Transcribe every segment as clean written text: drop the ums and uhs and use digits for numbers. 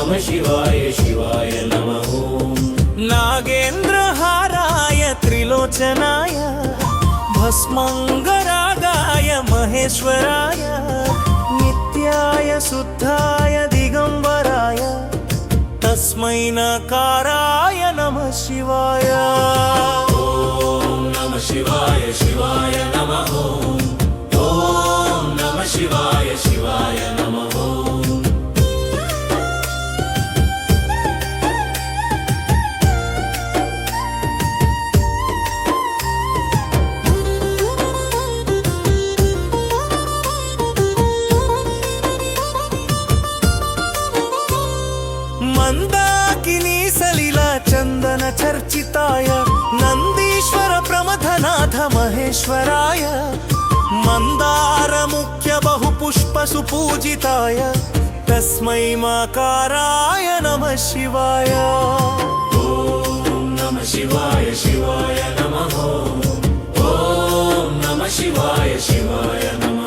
नमः शिवाय शिवाय नमः नागेन्द्रहाराय त्रिलोचनाय भस्मंगरागाय महेश्वराय नित्याय शुद्धाय दिगंबराय तस्मै नकाराय नमः शिवाय। ओम नमः शिवाय शिवाय नमः ओम नमः शिवाय शिवाय नमः। मंदाकिनी सलिला चंदन चर्चिताय नंदीश्वर प्रमथनाथ महेश्वराय मंदार मुख्य बहुपुष्प सुपूजिताय तस्मै मकाराय नमः शिवाय। ओम नमः शिवाय शिवाय नमः ओम नमः शिवाय शिवाय नमः।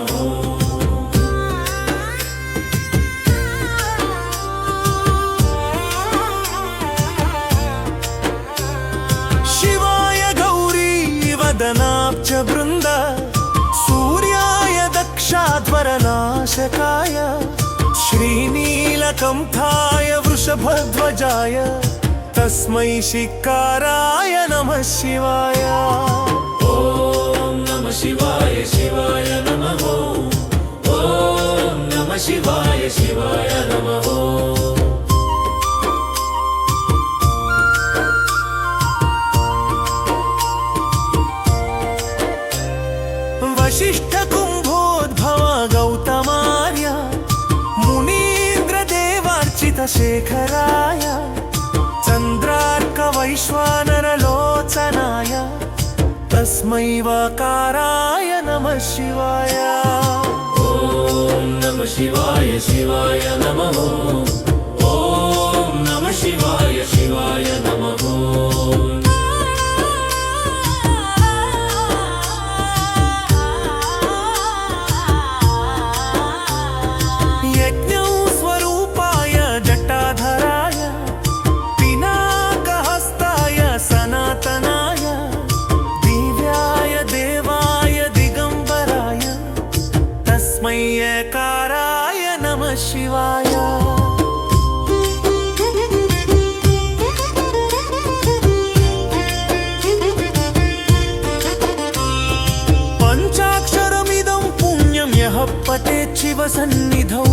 वदनाब्ज वृंद सूर्याय दक्षाध्वरनाशकाय श्रीनीलकंठाय वृषभध्वजाय तस्मै शिकाराय नमः शिवाय। ओम नमः शिवाय शिवाय नमः ओम नमः शिवाय शिवाय नमः। वशिष्ठ कुंभोद्भव गौतमार्य मुनीन्द्र देवार्चित शेखराय चंद्रार्क वैश्वानर लोचनाय तस्मै वकाराय नमः शिवाय। ओम नमः शिवाय शिवाय नमः ओम नमः शिवाय शिवाय नमः। काराय नमः शिवाय। पंचाक्षरमिदं पुण्यं यः पठेत् शिवसन्निधौ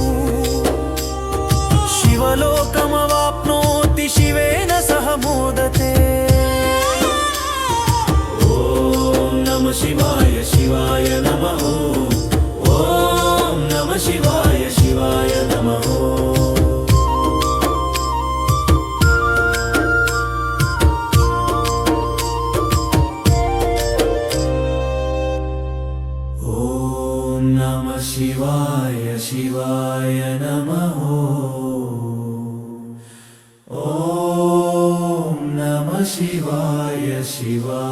शिवलोकमवाप्नोति शिवेन सह मोदते। ओम नमः शिवाय शिवाय नमः ओम नमः शिवाय शिवाय नमः। ओम नमः शिवाय शिवाय नमः ओम नमः शिवाय शिवाय